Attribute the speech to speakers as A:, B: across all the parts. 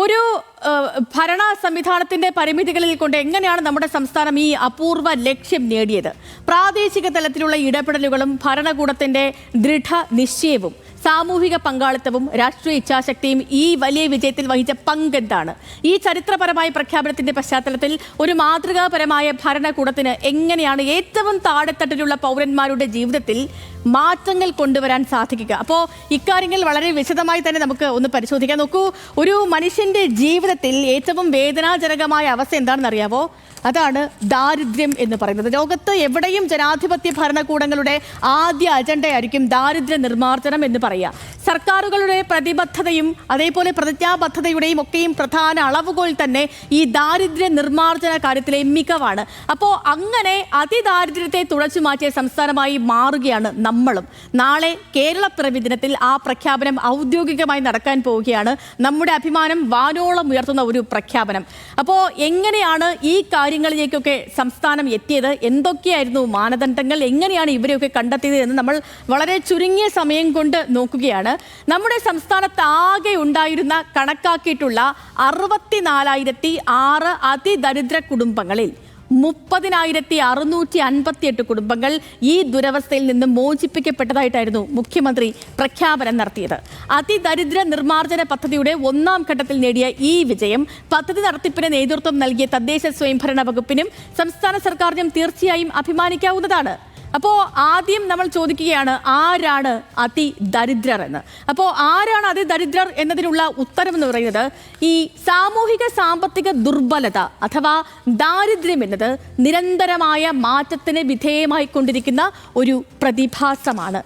A: ഒരു ഭരണ സംവിധാനത്തിന്റെ പരിമിതികളിൽ കൊണ്ട് എങ്ങനെയാണ് നമ്മുടെ സംസ്ഥാനം ഈ അപൂർവ ലക്ഷ്യം നേടിയത്? പ്രാദേശിക തലത്തിലുള്ള ഇടപെടലുകളും ഭരണകൂടത്തിന്റെ ദൃഢനിശ്ചയവും സാമൂഹിക പങ്കാളിത്തവും രാഷ്ട്രീയ ഇച്ഛാശക്തിയും ഈ വലിയ വിജയത്തിൽ വഹിച്ച പങ്കെന്താണ്? ഈ ചരിത്രപരമായ പ്രഖ്യാപനത്തിന്റെ പശ്ചാത്തലത്തിൽ ഒരു മാതൃകാപരമായ ഭരണകൂടത്തിന് എങ്ങനെയാണ് ഏറ്റവും താഴെത്തട്ടിലുള്ള പൗരന്മാരുടെ ജീവിതത്തിൽ മാറ്റങ്ങൾ കൊണ്ടുവരാൻ സാധിക്കുക? അപ്പോൾ ഇക്കാര്യങ്ങൾ വളരെ വിശദമായി തന്നെ നമുക്ക് ഒന്ന് പരിശോധിക്കാൻ നോക്കൂ. ഒരു മനുഷ്യന്റെ ജീവിതത്തിൽ ഏറ്റവും വേദനാജനകമായ അവസ്ഥ എന്താണെന്ന് അറിയാവോ? അതാണ് ദാരിദ്ര്യം എന്ന് പറയുന്നത്. ലോകത്ത് എവിടെയും ജനാധിപത്യ ഭരണകൂടങ്ങളുടെ ആദ്യ അജണ്ടയായിരിക്കും ദാരിദ്ര്യ നിർമ്മാർജ്ജനം എന്ന് പറയുക. സർക്കാരുകളുടെ പ്രതിബദ്ധതയും അതേപോലെ പ്രതിജ്ഞാബദ്ധതയുടെയും ഒക്കെയും പ്രധാന അളവുകോൽ തന്നെ ഈ ദാരിദ്ര്യ നിർമ്മാർജ്ജന കാര്യത്തിലെ മികവാണ്. അപ്പോൾ അങ്ങനെ അതിദാരിദ്ര്യത്തെ തുടച്ചു മാറ്റിയ സംസ്ഥാനമായി മാറുകയാണ് നമ്മളും. നാളെ കേരളപ്പിറവി ദിനത്തിൽ ആ പ്രഖ്യാപനം ഔദ്യോഗികമായി നടക്കാൻ പോവുകയാണ്. നമ്മുടെ അഭിമാനം വാനോളം ഉയർത്തുന്ന ഒരു പ്രഖ്യാപനം. അപ്പോൾ എങ്ങനെയാണ് ഈ കാര്യങ്ങളിലേക്കൊക്കെ സംസ്ഥാനം എത്തിയത്? എന്തൊക്കെയായിരുന്നു മാനദണ്ഡങ്ങൾ? എങ്ങനെയാണ് ഇവരെയൊക്കെ കണ്ടെത്തിയത് എന്ന് നമ്മൾ വളരെ ചുരുങ്ങിയ സമയം കൊണ്ട് നോക്കുകയാണ്. നമ്മുടെ സംസ്ഥാനത്ത് ആകെ ഉണ്ടായിരുന്ന കണക്കാക്കിയിട്ടുള്ള 64,006 അതിദരിദ്ര കുടുംബങ്ങളിൽ 30,658 കുടുംബങ്ങൾ ഈ ദുരവസ്ഥയിൽ നിന്ന് മോചിപ്പിക്കപ്പെട്ടതായിട്ടായിരുന്നു മുഖ്യമന്ത്രി പ്രഖ്യാപനം നടത്തിയത്. അതിദരിദ്ര നിർമ്മാർജ്ജന പദ്ധതിയുടെ 1ാം ഘട്ടത്തിൽ നേടിയ ഈ വിജയം പദ്ധതി നടത്തിപ്പിന് നേതൃത്വം നൽകിയ തദ്ദേശ സ്വയംഭരണ വകുപ്പിനും സംസ്ഥാന സർക്കാരിനും തീർച്ചയായും അഭിമാനിക്കാവുന്നതാണ്. അപ്പോൾ ആദ്യം നമ്മൾ ചോദിക്കുകയാണ്, ആരാണ് അതിദരിദ്രർ എന്ന്? അപ്പോൾ ആരാണ് അതിദരിദ്രർ എന്നതിനുള്ള ഉത്തരം എന്ന് പറയുന്നത് ഈ സാമൂഹിക സാമ്പത്തിക ദുർബലത അഥവാ ദാരിദ്ര്യം എന്നത് നിരന്തരമായ മാറ്റത്തിന് വിധേയമായിക്കൊണ്ടിരിക്കുന്ന ഒരു പ്രതിഭാസമാണ്.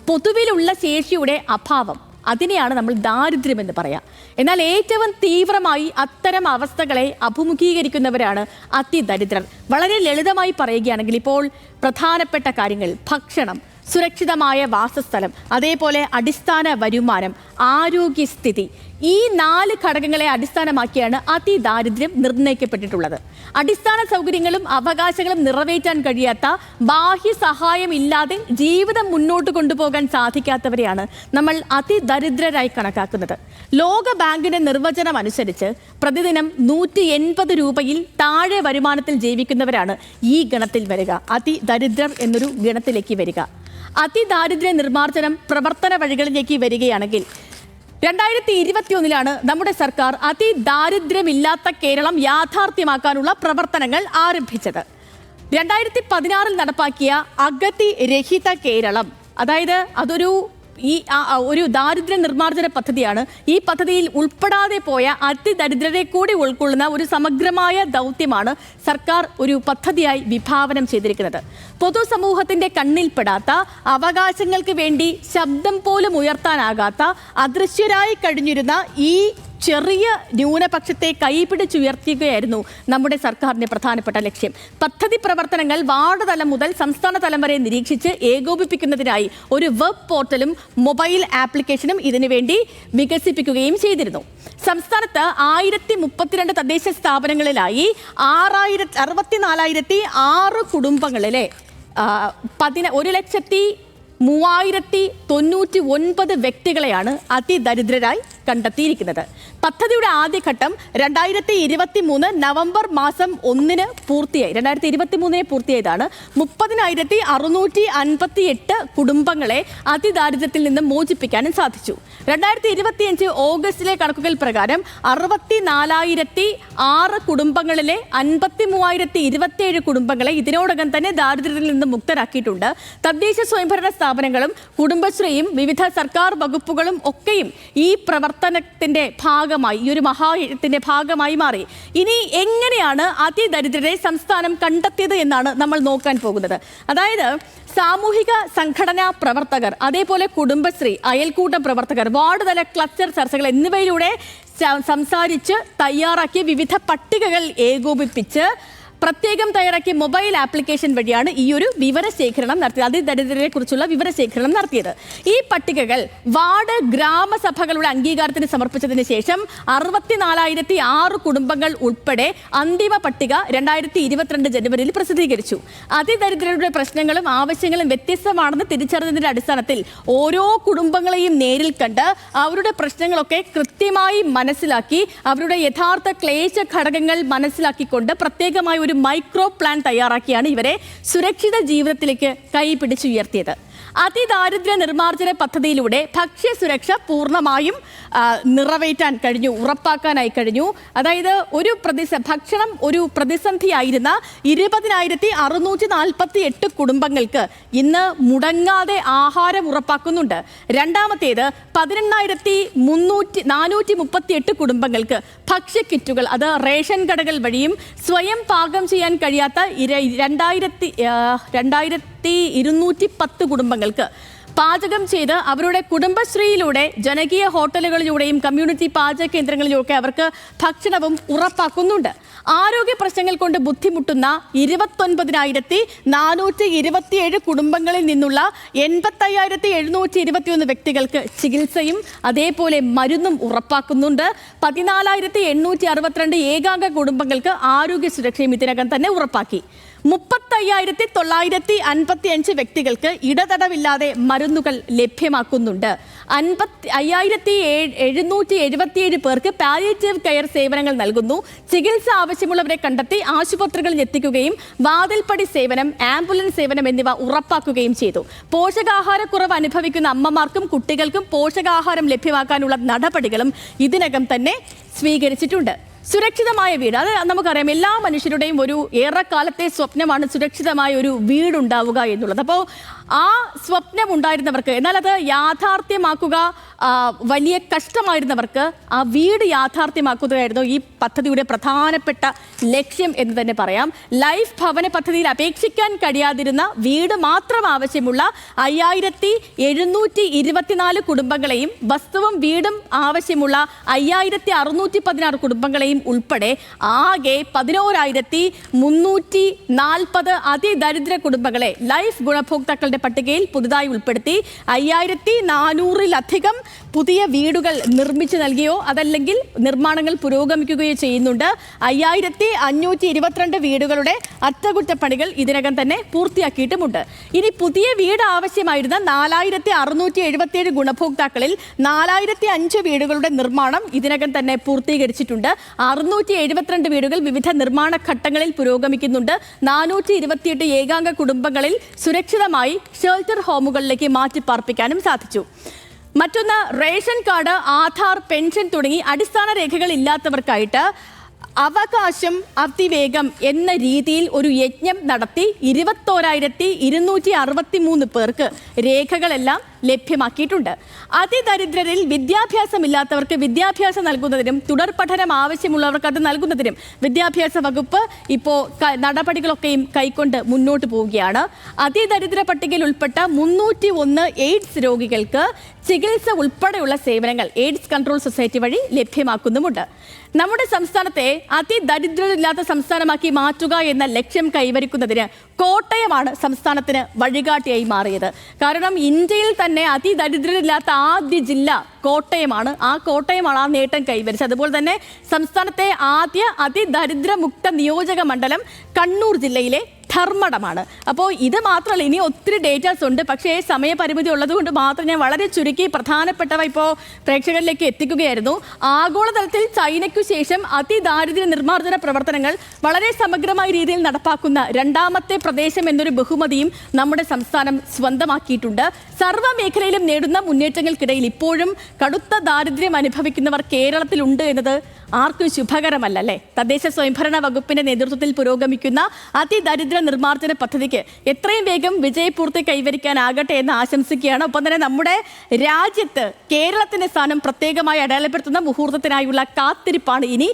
A: പൊതുവിലുള്ള ശേഷിയുടെ അഭാവം, അതിനെയാണ് നമ്മൾ ദാരിദ്ര്യം എന്ന് പറയാം. എന്നാൽ ഏറ്റവും തീവ്രമായി അത്തരം അവസ്ഥകളെ അഭിമുഖീകരിക്കുന്നവരാണ് അതിദരിദ്രർ. വളരെ ലളിതമായി പറയുകയാണെങ്കിൽ ഇപ്പോൾ പ്രധാനപ്പെട്ട കാര്യങ്ങൾ ഭക്ഷണം, സുരക്ഷിതമായ വാസസ്ഥലം, അതേപോലെ അടിസ്ഥാന വരുമാനം, ആരോഗ്യസ്ഥിതി, ഈ 4 ഘടകങ്ങളെ അടിസ്ഥാനമാക്കിയാണ് അതിദാരിദ്ര്യം നിർണ്ണയിക്കപ്പെട്ടിട്ടുള്ളത്. അടിസ്ഥാന സൗകര്യങ്ങളും അവകാശങ്ങളും നിറവേറ്റാൻ കഴിയാത്ത, ബാഹ്യ സഹായം ഇല്ലാതെ ജീവിതം മുന്നോട്ട് കൊണ്ടുപോകാൻ സാധിക്കാത്തവരെയാണ് നമ്മൾ അതിദരിദ്രരായി കണക്കാക്കുന്നത്. ലോക ബാങ്കിന്റെ നിർവചനം അനുസരിച്ച് പ്രതിദിനം 180 രൂപയിൽ താഴെ വരുമാനത്തിൽ ജീവിക്കുന്നവരാണ് ഈ ഗണത്തിൽ വരിക, അതിദരിദ്രർ എന്നൊരു ഗണത്തിലേക്ക് വരിക. അതിദാരിദ്ര്യ നിർമ്മാർജ്ജനം പ്രവർത്തന വഴികളിലേക്ക് വരികയാണെങ്കിൽ 2021 നമ്മുടെ സർക്കാർ അതിദാരിദ്ര്യമില്ലാത്ത കേരളം യാഥാർത്ഥ്യമാക്കാനുള്ള പ്രവർത്തനങ്ങൾ ആരംഭിച്ചത്. 2016 നടപ്പാക്കിയ അഗതി രഹിത കേരളം, അതായത് അതൊരു ഒരു ദാരിദ്ര്യ നിർമ്മാർജ്ജന പദ്ധതിയാണ്. ഈ പദ്ധതിയിൽ ഉൾപ്പെടാതെ പോയ അതിദരിദ്രരെ കൂടി ഉൾക്കൊള്ളുന്ന ഒരു സമഗ്രമായ ദൗത്യമാണ് സർക്കാർ ഒരു പദ്ധതിയായി വിഭാവനം ചെയ്തിരിക്കുന്നത്. പൊതുസമൂഹത്തിന്റെ കണ്ണിൽപ്പെടാത്ത, അവകാശങ്ങൾക്ക് വേണ്ടി ശബ്ദം പോലും ഉയർത്താനാകാത്ത, അദൃശ്യരായി കഴിഞ്ഞിരുന്ന ഈ ചെറിയ ന്യൂനപക്ഷത്തെ കൈപിടിച്ചുയർത്തുകയായിരുന്നു നമ്മുടെ സർക്കാരിന്റെ പ്രധാനപ്പെട്ട ലക്ഷ്യം. പദ്ധതി പ്രവർത്തനങ്ങൾ വാർഡ് തലം മുതൽ സംസ്ഥാന തലം വരെ നിരീക്ഷിച്ച് ഏകോപിപ്പിക്കുന്നതിനായി ഒരു വെബ് പോർട്ടലും മൊബൈൽ ആപ്ലിക്കേഷനും ഇതിനുവേണ്ടി വികസിപ്പിക്കുകയും ചെയ്തിരുന്നു. സംസ്ഥാനത്ത് 1032 തദ്ദേശ സ്ഥാപനങ്ങളിലായി 64,006 കുടുംബങ്ങളിലെ 1,03,099 വ്യക്തികളെയാണ് അതിദരിദ്രരായി കണ്ടെത്തിയിരിക്കുന്നത്. പദ്ധതിയുടെ ആദ്യഘട്ടം 2023 നവംബർ മാസം 1 പൂർത്തിയായി. 2023 പൂർത്തിയായതാണ്. 30,658 കുടുംബങ്ങളെ അതിദാരിദ്ര്യത്തിൽ നിന്ന് മോചിപ്പിക്കാനും സാധിച്ചു. 2025 ഓഗസ്റ്റിലെ കണക്കുകൾ പ്രകാരം 64,006 കുടുംബങ്ങളിലെ 53,027 കുടുംബങ്ങളെ ഇതിനോടകം തന്നെ ദാരിദ്ര്യത്തിൽ നിന്ന് മുക്തരാക്കിയിട്ടുണ്ട്. തദ്ദേശ സ്വയംഭരണ സ്ഥാപനങ്ങളും കുടുംബശ്രീയും വിവിധ സർക്കാർ വകുപ്പുകളും ഒക്കെയും ഈ പ്രവർത്തനത്തിന്റെ ഭാഗമായി, ഈ ഒരു മഹായജ്ഞത്തിന്റെ ഭാഗമായി മാറി. ഇനി എങ്ങനെയാണ് അതിദരിദ്രരെ സംസ്ഥാനം കണ്ടെത്തിയത് എന്നാണ് നമ്മൾ നോക്കാൻ പോകുന്നത്. അതായത് സാമൂഹിക സംഘടനാ പ്രവർത്തകർ, അതേപോലെ കുടുംബശ്രീ, അയൽക്കൂട്ട പ്രവർത്തകർ, വാർഡ് തല ക്ലസ്റ്റർ ചർച്ചകൾ എന്നിവയിലൂടെ സംസാരിച്ച് തയ്യാറാക്കിയ വിവിധ പട്ടികകൾ ഏകോപിപ്പിച്ച് പ്രത്യേകം തയ്യാറാക്കിയ മൊബൈൽ ആപ്ലിക്കേഷൻ വഴിയാണ് ഈ ഒരു വിവരശേഖരണം നടത്തിയത്, അതിദരിദ്രരെ കുറിച്ചുള്ള വിവരശേഖരണം നടത്തിയത്. ഈ പട്ടികകൾ വാർഡ് ഗ്രാമസഭകളുടെ അംഗീകാരത്തിന് സമർപ്പിച്ചതിന് ശേഷം 64,006 കുടുംബങ്ങൾ ഉൾപ്പെടെ അന്തിമ പട്ടിക 2022 ജനുവരിയിൽ പ്രസിദ്ധീകരിച്ചു. അതിദരിദ്രരുടെ പ്രശ്നങ്ങളും ആവശ്യങ്ങളും വ്യത്യസ്തമാണെന്ന് തിരിച്ചറിഞ്ഞതിന്റെ അടിസ്ഥാനത്തിൽ ഓരോ കുടുംബങ്ങളെയും നേരിൽ കണ്ട് അവരുടെ പ്രശ്നങ്ങളൊക്കെ കൃത്യമായി മനസ്സിലാക്കി അവരുടെ യഥാർത്ഥ ക്ലേശ ഘടകങ്ങൾ മനസ്സിലാക്കിക്കൊണ്ട് പ്രത്യേകമായ ഒരു മൈക്രോ പ്ലാൻ തയ്യാറാക്കിയാണ് ഇവരെ സുരക്ഷിത ജീവിതത്തിലേക്ക് കൈപിടിച്ചുയർത്തിയത്. അതിദാരിദ്ര്യ നിർമ്മാർജ്ജന പദ്ധതിയിലൂടെ ഭക്ഷ്യസുരക്ഷ പൂർണ്ണമായും നിറവേറ്റാൻ കഴിഞ്ഞു, ഉറപ്പാക്കാനായി കഴിഞ്ഞു. അതായത് ഭക്ഷണം ഒരു പ്രതിസന്ധിയായിരുന്ന 20,648 കുടുംബങ്ങൾക്ക് ഇന്ന് മുടങ്ങാതെ ആഹാരം ഉറപ്പാക്കുന്നുണ്ട്. രണ്ടാമത്തേത് 18,438 കുടുംബങ്ങൾക്ക് ഭക്ഷ്യക്കിറ്റുകൾ, അത് റേഷൻ കടകൾ വഴിയും സ്വയം പാകം ചെയ്യാൻ കഴിയാത്ത 2,210 കുടുംബങ്ങൾക്ക് പാചകം ചെയ്ത് അവരുടെ കുടുംബശ്രീയിലൂടെ ജനകീയ ഹോട്ടലുകളിലൂടെയും കമ്മ്യൂണിറ്റി പാചക കേന്ദ്രങ്ങളിലൂടെ അവർക്ക് ഭക്ഷണവും ഉറപ്പാക്കുന്നുണ്ട്. ആരോഗ്യ പ്രശ്നങ്ങൾ കൊണ്ട് ബുദ്ധിമുട്ടുന്ന 29,427 കുടുംബങ്ങളിൽ നിന്നുള്ള 85,721 വ്യക്തികൾക്ക് ചികിത്സയും അതേപോലെ മരുന്നും ഉറപ്പാക്കുന്നുണ്ട്. 14,862 ഏകാംഗ കുടുംബങ്ങൾക്ക് ആരോഗ്യ സുരക്ഷയും ഇതിനകം തന്നെ ഉറപ്പാക്കി. 30,955 വ്യക്തികൾക്ക് ഇടതടവില്ലാതെ മരുന്നുകൾ ലഭ്യമാക്കുന്നുണ്ട്. 5,777 പേർക്ക് പാലിയേറ്റീവ് കെയർ സേവനങ്ങൾ നൽകുന്നു. ചികിത്സ ആവശ്യമുള്ളവരെ കണ്ടെത്തി ആശുപത്രികളിൽ എത്തിക്കുകയും വാതിൽപ്പടി സേവനം, ആംബുലൻസ് സേവനം എന്നിവ ഉറപ്പാക്കുകയും ചെയ്തു. പോഷകാഹാരക്കുറവ് അനുഭവിക്കുന്ന അമ്മമാർക്കും കുട്ടികൾക്കും പോഷകാഹാരം ലഭ്യമാക്കാനുള്ള നടപടികളും ഇതിനകം തന്നെ സ്വീകരിച്ചിട്ടുണ്ട്. സുരക്ഷിതമായ വീട്, അത് നമുക്കറിയാം, എല്ലാ മനുഷ്യരുടെയും ഒരു ഏറെക്കാലത്തെ സ്വപ്നമാണ് സുരക്ഷിതമായ ഒരു വീടുണ്ടാവുക എന്നുള്ളത്. അപ്പോൾ ആ സ്വപ്നം ഉണ്ടായിരുന്നവർക്ക്, എന്നാൽ അത് യാഥാർത്ഥ്യമാക്കുക വലിയ കഷ്ടമായിരുന്നവർക്ക് ആ വീട് യാഥാർത്ഥ്യമാക്കുകയായിരുന്നു ഈ പദ്ധതിയുടെ പ്രധാനപ്പെട്ട ലക്ഷ്യം എന്ന് തന്നെ പറയാം. ലൈഫ് ഭവന പദ്ധതിയിൽ അപേക്ഷിക്കാൻ കഴിയാതിരുന്ന വീട് മാത്രം ആവശ്യമുള്ള 5,724 കുടുംബങ്ങളെയും വസ്തുവും വീടും ആവശ്യമുള്ള 5,616 കുടുംബങ്ങളെയും ഉൾപ്പെടെ ആകെ 11,340 അതിദരിദ്ര കുടുംബങ്ങളെ ലൈഫ് ഗുണഭോക്താക്കളുടെ പട്ടികയിൽ പുതുതായി ഉൾപ്പെടുത്തി. 5,400-ലധികം പുതിയ വീടുകൾ നിർമ്മിച്ചു നൽകിയോ അതല്ലെങ്കിൽ നിർമ്മാണങ്ങൾ പുരോഗമിക്കുകയോ ചെയ്യുന്നുണ്ട്. 5,522 വീടുകളുടെ അറ്റകുറ്റപ്പണികൾ ഇതിനകം തന്നെ പൂർത്തിയാക്കിയിട്ടുമുണ്ട്. ഇനി പുതിയ വീട് ആവശ്യമായിരുന്ന 4,677 ഗുണഭോക്താക്കളിൽ 4,005 വീടുകളുടെ നിർമ്മാണം ഇതിനകം തന്നെ പൂർത്തീകരിച്ചിട്ടുണ്ട്. 672 വീടുകൾ വിവിധ നിർമ്മാണ ഘട്ടങ്ങളിൽ പുരോഗമിക്കുന്നുണ്ട്. 428 ഏകാംഗ കുടുംബങ്ങളിൽ സുരക്ഷിതമായി ഷെൽട്ടർ ഹോമുകളിലേക്ക് മാറ്റിപ്പാർപ്പിക്കാനും സാധിച്ചു. മറ്റൊന്ന്, റേഷൻ കാർഡ്, ആധാർ, പെൻഷൻ തുടങ്ങി അടിസ്ഥാന രേഖകൾ ഇല്ലാത്തവർക്കായിട്ട് അവകാശം അതിവേഗം എന്ന രീതിയിൽ ഒരു യജ്ഞം നടത്തി 21,263 പേർക്ക് രേഖകളെല്ലാം ലഭ്യമാക്കിയിട്ടുണ്ട്. അതിദരിദ്രരിൽ വിദ്യാഭ്യാസമില്ലാത്തവർക്ക് വിദ്യാഭ്യാസം നൽകുന്നതിനും തുടർ പഠനം ആവശ്യമുള്ളവർക്ക് അത് നൽകുന്നതിനും വിദ്യാഭ്യാസ വകുപ്പ് ഇപ്പോൾ നടപടികളൊക്കെയും കൈക്കൊണ്ട് മുന്നോട്ട് പോവുകയാണ്. അതിദരിദ്ര പട്ടികയിൽ ഉൾപ്പെട്ട 301 എയ്ഡ്സ് രോഗികൾക്ക് ചികിത്സ ഉൾപ്പെടെയുള്ള സേവനങ്ങൾ എയ്ഡ്സ് കൺട്രോൾ സൊസൈറ്റി വഴി ലഭ്യമാക്കുന്നുമുണ്ട്. നമ്മുടെ സംസ്ഥാനത്തെ അതിദരിദ്രരില്ലാത്ത സംസ്ഥാനമാക്കി മാറ്റുക എന്ന ലക്ഷ്യം കൈവരിക്കുന്നതിന് കോട്ടയമാണ് സംസ്ഥാനത്തിന് വഴികാട്ടിയായി മാറിയത്. കാരണം ഇന്ത്യയിൽ തന്നെ അതിദരിദ്രരില്ലാത്ത ആദ്യ ജില്ല കോട്ടയമാണ്. ആ കോട്ടയമാണ് ആ നേട്ടം കൈവരിച്ചത്. അതുപോലെ തന്നെ സംസ്ഥാനത്തെ ആദ്യ അതിദരിദ്രമുക്ത നിയോജക മണ്ഡലം കണ്ണൂർ ജില്ലയിലെ ധർമ്മടമാണ്. അപ്പോൾ ഇത് മാത്രമല്ല, ഇനി ഒത്തിരി ഡേറ്റാസ് ഉണ്ട്. പക്ഷേ സമയപരിമിതി ഉള്ളതുകൊണ്ട് മാത്രം ഞാൻ വളരെ ചുരുക്കി പ്രധാനപ്പെട്ടവ ഇപ്പോൾ പ്രേക്ഷകരിലേക്ക് എത്തിക്കുകയായിരുന്നു. ആഗോളതലത്തിൽ ചൈനയ്ക്കു ശേഷം അതിദാരിദ്ര്യ നിർമ്മാർജ്ജന പ്രവർത്തനങ്ങൾ വളരെ സമഗ്രമായ രീതിയിൽ നടപ്പാക്കുന്ന രണ്ടാമത്തെ പ്രദേശം എന്നൊരു ബഹുമതിയും നമ്മുടെ സംസ്ഥാനം സ്വന്തമാക്കിയിട്ടുണ്ട്. സർവ്വ മേഖലയിലും നേടുന്ന മുന്നേറ്റങ്ങൾക്കിടയിൽ ഇപ്പോഴും കടുത്ത ദാരിദ്ര്യം അനുഭവിക്കുന്നവർ കേരളത്തിലുണ്ട് എന്നത് ആർക്കും ശുഭകരമല്ല, അല്ലേ? തദ്ദേശ സ്വയംഭരണ വകുപ്പിന്റെ നേതൃത്വത്തിൽ പുരോഗമിക്കുന്ന അതിദരിദ്ര നിർമ്മാർജ്ജന പദ്ധതിക്ക് എത്രയും വേഗം വിജയപൂർത്തി കൈവരിക്കാനാകട്ടെ എന്ന് ആശംസിക്കുകയാണ്. ഒപ്പം തന്നെ നമ്മുടെ രാജ്യത്ത് കേരളത്തിന്റെ സ്ഥാനം പ്രത്യേകമായി അടയാളപ്പെടുത്തുന്ന മുഹൂർത്തത്തിനായുള്ള കാത്തിരിപ്പാണ് ഇനി.